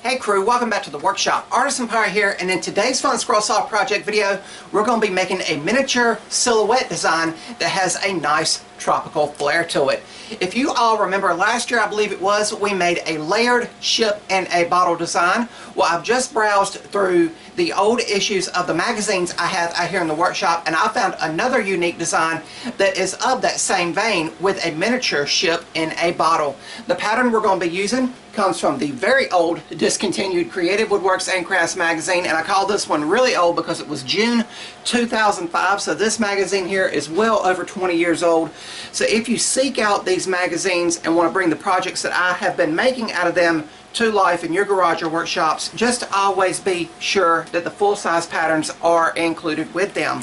Hey crew, welcome back to the workshop. Artisan Pirate here, and in today's fun scroll saw project video, we're going to be making a miniature silhouette design that has a nice tropical flair to it. If you all remember last year, I believe it was, we made a layered ship and a bottle design. Well, I've just browsed through the old issues of the magazines I have out here in the workshop, and I found another unique design that is of that same vein with a miniature ship in a bottle. The pattern we're going to be using comes from the very old discontinued Creative Woodworks and Crafts Magazine, and I call this one really old because it was June 2005, so this magazine here is well over 20 years old. So if you seek out these magazines and want to bring the projects that I have been making out of them to life in your garage or workshops, just always be sure that the full-size patterns are included with them.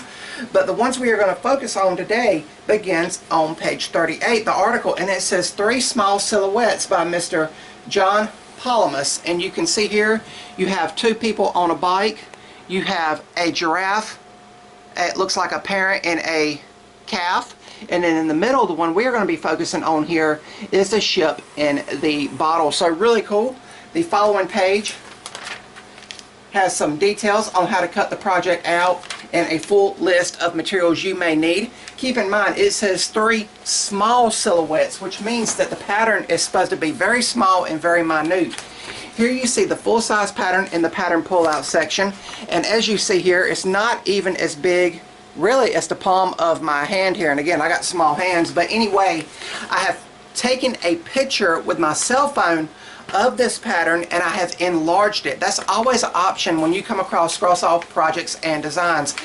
But the ones we are going to focus on today begins on page 38, the article, and it says 3 Small Silhouettes by Mr. John Palamas. And you can see here you have 2 people on a bike, you have a giraffe, it looks like a parent and a calf, and then in the middle, the one we're going to be focusing on here is the ship in the bottle. So really cool. The following page has some details on how to cut the project out and a full list of materials you may need. Keep in mind, it says 3 small silhouettes, which means that the pattern is supposed to be very small and very minute. Here you see the full-size pattern in the pattern pull-out section, and as you see here, it's not even as big really as the palm of my hand here. And again, I got small hands, but anyway, I have taken a picture with my cell phone of this pattern and I have enlarged it. That's always an option when you come across scroll saw projects and designs,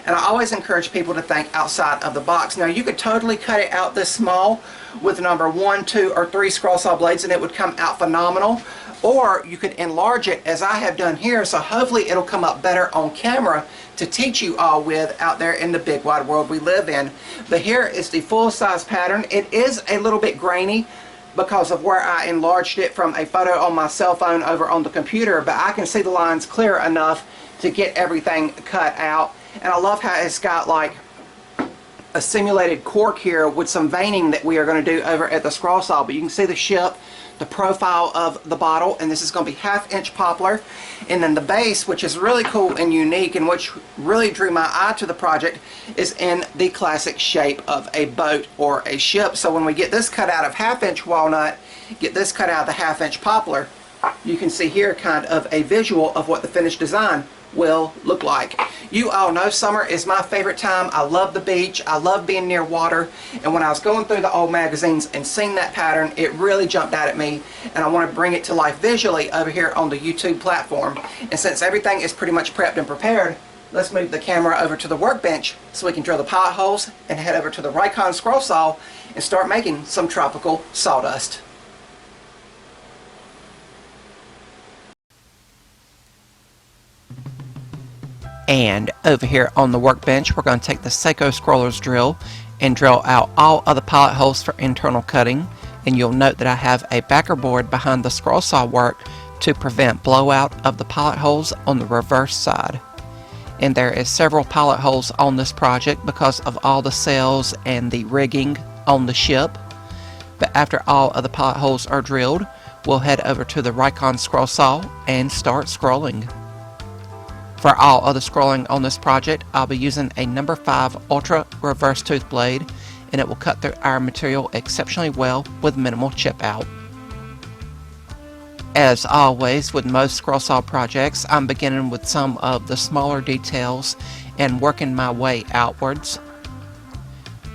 and I always encourage people to think outside of the box. Now you could totally cut it out this small with number 1, 2, or 3 scroll saw blades and it would come out phenomenal, or you could enlarge it as I have done here, so hopefully it'll come up better on camera to teach you all with out there in the big wide world we live in. But here is the full-size pattern. It is a little bit grainy because of where I enlarged it from a photo on my cell phone over on the computer, but I can see the lines clear enough to get everything cut out. And I love how it's got like a simulated cork here with some veining that we are going to do over at the scroll saw. But you can see the ship, the profile of the bottle, and this is going to be 1/2-inch poplar. And then the base, which is really cool and unique and which really drew my eye to the project, is in the classic shape of a boat or a ship. So when we get this cut out of 1/2-inch walnut, get this cut out of the 1/2-inch poplar, you can see here kind of a visual of what the finished design will look like. You all know summer is my favorite time. I love the beach, I love being near water, and when I was going through the old magazines and seeing that pattern, it really jumped out at me, and I want to bring it to life visually over here on the YouTube platform. And since everything is pretty much prepped and prepared, let's move the camera over to the workbench so we can drill the pilot holes and head over to the Raycon scroll saw and start making some tropical sawdust. And over here on the workbench, we're going to take the Seiko Scrollers drill and drill out all of the pilot holes for internal cutting. And you'll note that I have a backer board behind the scroll saw work to prevent blowout of the pilot holes on the reverse side. And there is several pilot holes on this project because of all the sails and the rigging on the ship. But after all of the pilot holes are drilled, we'll head over to the Raycon scroll saw and start scrolling. For all of the scrolling on this project, I'll be using a number 5 Ultra reverse tooth blade, and it will cut through our material exceptionally well with minimal chip out. As always with most scroll saw projects, I'm beginning with some of the smaller details and working my way outwards.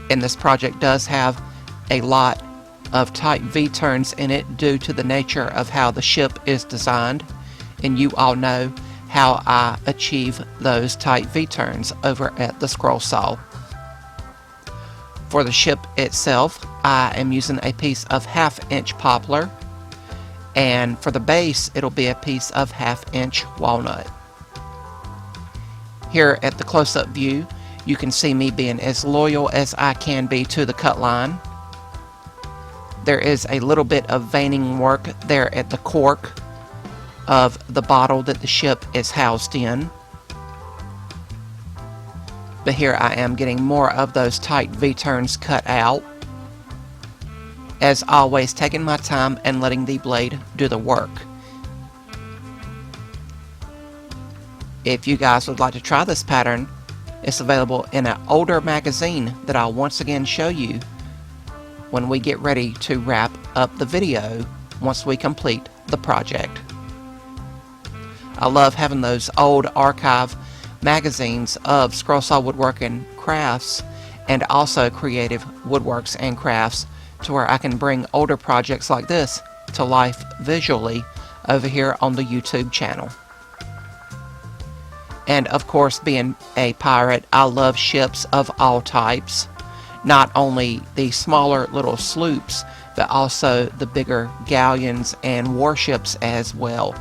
And this project does have a lot of tight V-turns in it due to the nature of how the ship is designed, and you all know how I achieve those tight V-turns over at the scroll saw. For the ship itself, I am using a piece of 1/2-inch poplar, and for the base it'll be a piece of 1/2-inch walnut. Here at the close-up view, you can see me being as loyal as I can be to the cut line. There is a little bit of veining work there at the cork of the bottle that the ship is housed in. But here I am getting more of those tight V-turns cut out. As always, taking my time and letting the blade do the work. If you guys would like to try this pattern, it's available in an older magazine that I'll once again show you when we get ready to wrap up the video once we complete the project. I love having those old archive magazines of scroll saw woodworking crafts and also Creative Woodworks and Crafts, to where I can bring older projects like this to life visually over here on the YouTube channel. And of course, being a pirate, I love ships of all types. Not only the smaller little sloops, but also the bigger galleons and warships as well.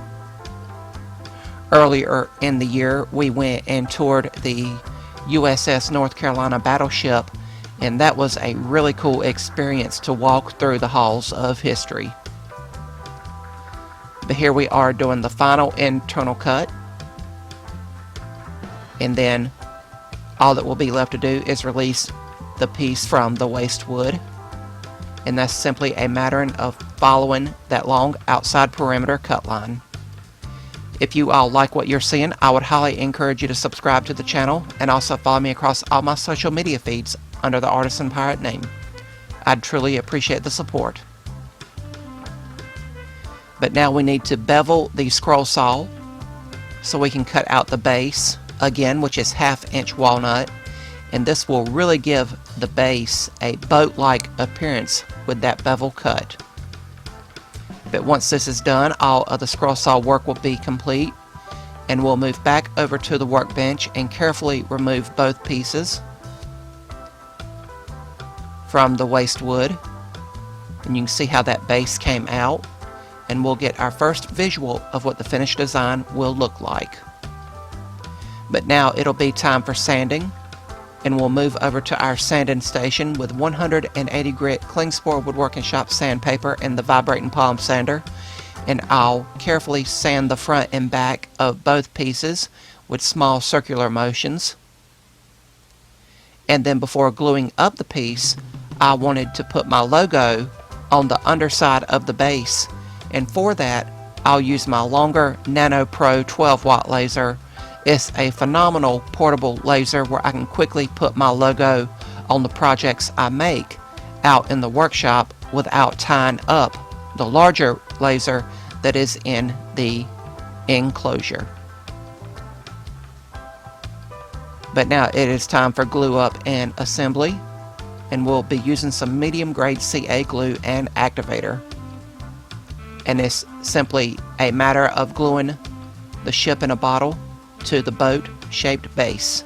Earlier in the year, we went and toured the USS North Carolina battleship, and that was a really cool experience to walk through the halls of history. But here we are doing the final internal cut, and then all that will be left to do is release the piece from the waste wood, and that's simply a matter of following that long outside perimeter cut line. If you all like what you're seeing, I would highly encourage you to subscribe to the channel and also follow me across all my social media feeds under the Artisan Pirate name. I'd truly appreciate the support. But now we need to bevel the scroll saw so we can cut out the base again, which is 1/2 inch walnut, and this will really give the base a boat-like appearance with that bevel cut. But once this is done, all of the scroll saw work will be complete, and we'll move back over to the workbench and carefully remove both pieces from the waste wood. And you can see how that base came out, and we'll get our first visual of what the finished design will look like. But now it'll be time for sanding, and we'll move over to our sanding station with 180 grit Klingspor Woodworking Shop sandpaper and the vibrating palm sander, and I'll carefully sand the front and back of both pieces with small circular motions. And then before gluing up the piece, I wanted to put my logo on the underside of the base, and for that I'll use my longer Nano Pro 12 watt laser. It's a phenomenal portable laser where I can quickly put my logo on the projects I make out in the workshop without tying up the larger laser that is in the enclosure. But now it is time for glue up and assembly, and we'll be using some medium grade CA glue and activator. And it's simply a matter of gluing the ship in a bottle to the boat shaped base,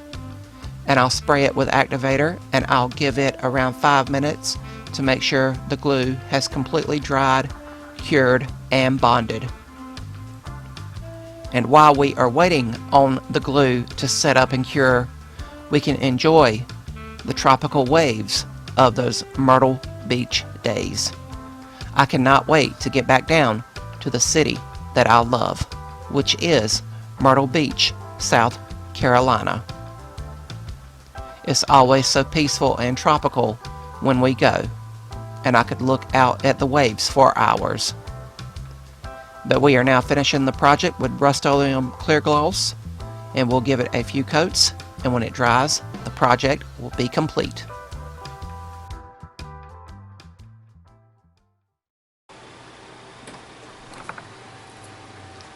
and I'll spray it with activator, and I'll give it around 5 minutes to make sure the glue has completely dried, cured, and bonded. And while we are waiting on the glue to set up and cure, we can enjoy the tropical waves of those Myrtle Beach days. I cannot wait to get back down to the city that I love, which is Myrtle Beach, South Carolina. It's always so peaceful and tropical when we go, and I could look out at the waves for hours. But we are now finishing the project with Rust-Oleum clear gloss, and we'll give it a few coats, and when it dries, the project will be complete.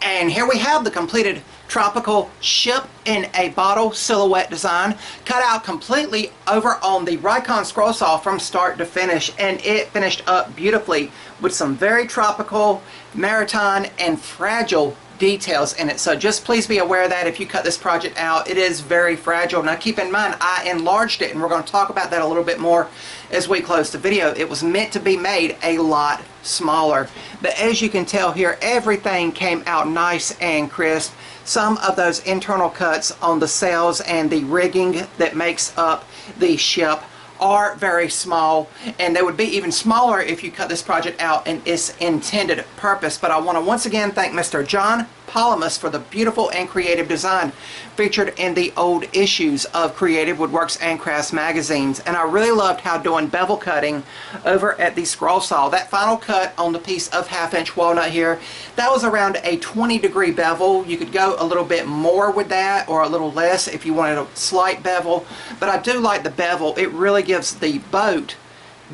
And here we have the completed tropical ship in a bottle silhouette design, cut out completely over on the Rikon scroll saw from start to finish, and it finished up beautifully with some very tropical, maritime, and fragile details in it. So just please be aware that if you cut this project out, it is very fragile. Now keep in mind, I enlarged it, and we're going to talk about that a little bit more as we close the video. It was meant to be made a lot smaller, but as you can tell here, everything came out nice and crisp. Some of those internal cuts on the sails and the rigging that makes up the ship are very small, and they would be even smaller if you cut this project out in its intended purpose. But I want to once again thank Mr. John Paulamus for the beautiful and creative design featured in the old issues of Creative Woodworks and Crafts magazines. And I really loved how doing bevel cutting over at the scroll saw. That final cut on the piece of 1/2" walnut here, that was around a 20-degree bevel. You could go a little bit more with that or a little less if you wanted a slight bevel, but I do like the bevel. It really gives the boat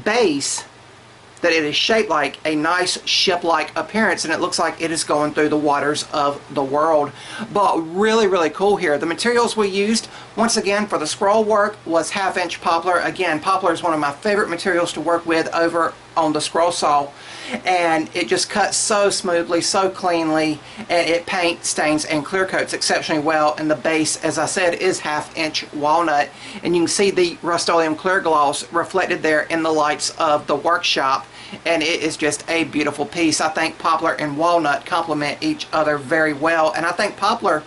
base that it is shaped like a nice ship-like appearance, and it looks like it is going through the waters of the world. But really cool here. The materials we used, once again, for the scroll work was 1/2" poplar. Again, poplar is one of my favorite materials to work with over on the scroll saw, and it just cuts so smoothly, so cleanly, and it paint, stains, and clear coats exceptionally well. And the base, as I said, is 1/2" walnut, and you can see the Rust-Oleum clear gloss reflected there in the lights of the workshop, and it is just a beautiful piece. I think poplar and walnut complement each other very well, and I think poplar,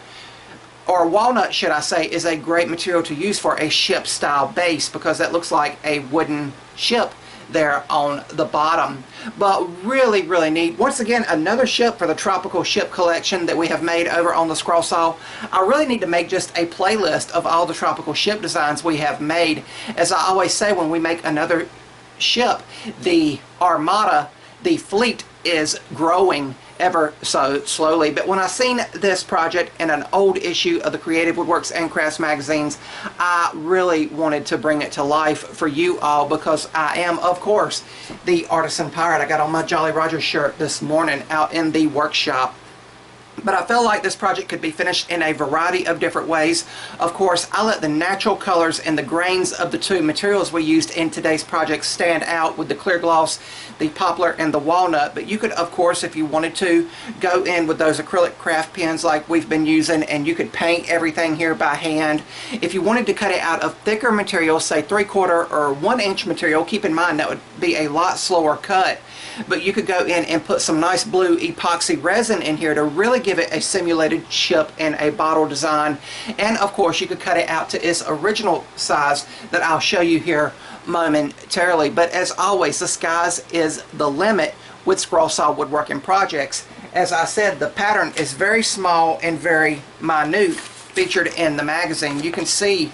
or walnut should I say, is a great material to use for a ship style base, because that looks like a wooden ship there on the bottom. But really neat. Once again, another ship for the tropical ship collection that we have made over on the scroll saw. I really need to make just a playlist of all the tropical ship designs we have made. As I always say, when we make another ship, the armada, the fleet is growing ever so slowly. But when I seen this project in an old issue of the Creative Woodworks and Crafts magazines, I really wanted to bring it to life for you all, because I am, of course, the Artisan Pirate. I got on my Jolly Roger shirt this morning out in the workshop. But I felt like this project could be finished in a variety of different ways. Of course, I let the natural colors and the grains of the two materials we used in today's project stand out with the clear gloss, the poplar, and the walnut. But you could, of course, if you wanted to, go in with those acrylic craft pens like we've been using, and you could paint everything here by hand. If you wanted to cut it out of thicker material, say 3/4 or 1" material, keep in mind that would be a lot slower cut. But you could go in and put some nice blue epoxy resin in here to really give it a simulated ship and a bottle design. And of course, you could cut it out to its original size that I'll show you here momentarily. But as always, the sky's is the limit with scroll saw woodworking projects. As I said, the pattern is very small and very minute featured in the magazine. You can see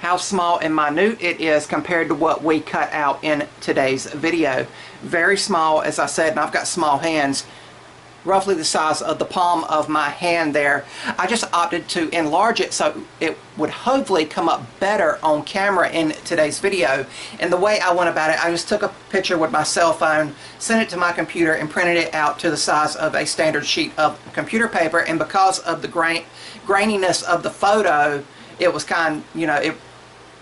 how small and minute it is compared to what we cut out in today's video. Very small, as I said, and I've got small hands, roughly the size of the palm of my hand there. I just opted to enlarge it so it would hopefully come up better on camera in today's video. And the way I went about it, I just took a picture with my cell phone, sent it to my computer, and printed it out to the size of a standard sheet of computer paper. And because of the graininess of the photo, it was it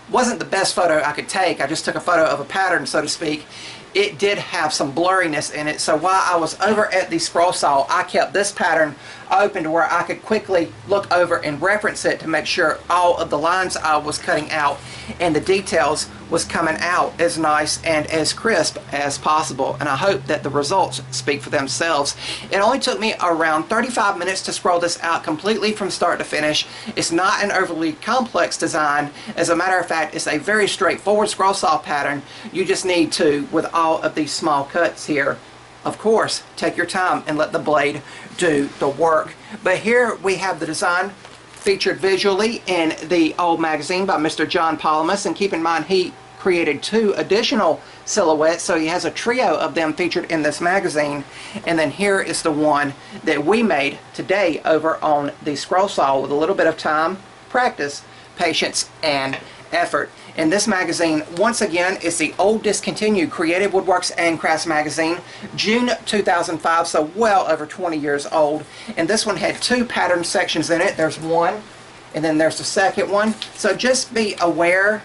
wasn't the best photo I could take. I just took a photo of a pattern, so to speak. It did have some blurriness in it, so while I was over at the scroll saw, I kept this pattern open to where I could quickly look over and reference it to make sure all of the lines I was cutting out and the details was coming out as nice and as crisp as possible. And I hope that the results speak for themselves. It only took me around 35 minutes to scroll this out completely from start to finish. It's not an overly complex design. As a matter of fact, it's a very straightforward scroll saw pattern. You just need to, with all of these small cuts here, of course, take your time and let the blade do the work. But here we have the design featured visually in the old magazine by Mr. John Paulamus, and keep in mind he created 2 additional silhouettes, so he has a trio of them featured in this magazine. And then here is the one that we made today over on the scroll saw with a little bit of time, practice, patience, and effort. In this magazine, once again, is the old discontinued Creative Woodworks and Crafts Magazine, June 2005, so well over 20 years old. And this one had 2 pattern sections in it. There's one, and then there's the second one. So just be aware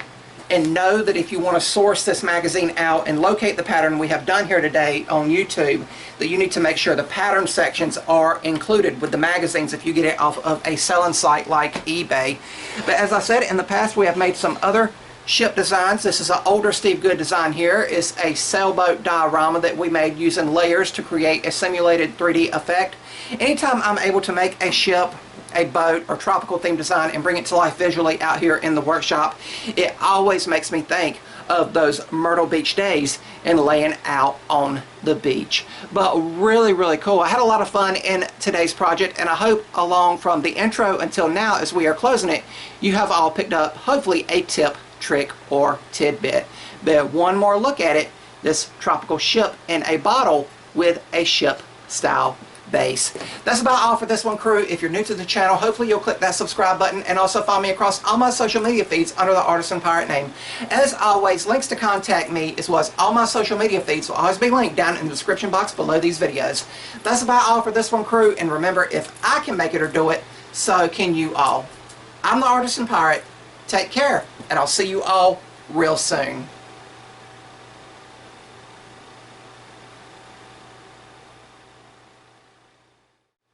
and know that if you want to source this magazine out and locate the pattern we have done here today on YouTube, that you need to make sure the pattern sections are included with the magazines if you get it off of a selling site like eBay. But as I said, in the past we have made some other ship designs. This is an older Steve Good design here. It's a sailboat diorama that we made using layers to create a simulated 3D effect. Anytime I'm able to make a ship a boat or tropical themed design and bring it to life visually out here in the workshop, it always makes me think of those Myrtle Beach days and laying out on the beach. But really, really cool. I had a lot of fun in today's project, and I hope along from the intro until now as we are closing it, you have all picked up hopefully a tip, trick, or tidbit. But one more look at it, this tropical ship in a bottle with a ship style base. That's about all for this one, crew. If you're new to the channel, hopefully you'll click that subscribe button and also follow me across all my social media feeds under the Artisan Pirate name. As always, links to contact me as well as all my social media feeds will always be linked down in the description box below these videos. That's about all for this one, crew, and remember, if I can make it or do it, so can you all. I'm the Artisan Pirate. Take care, and I'll see you all real soon.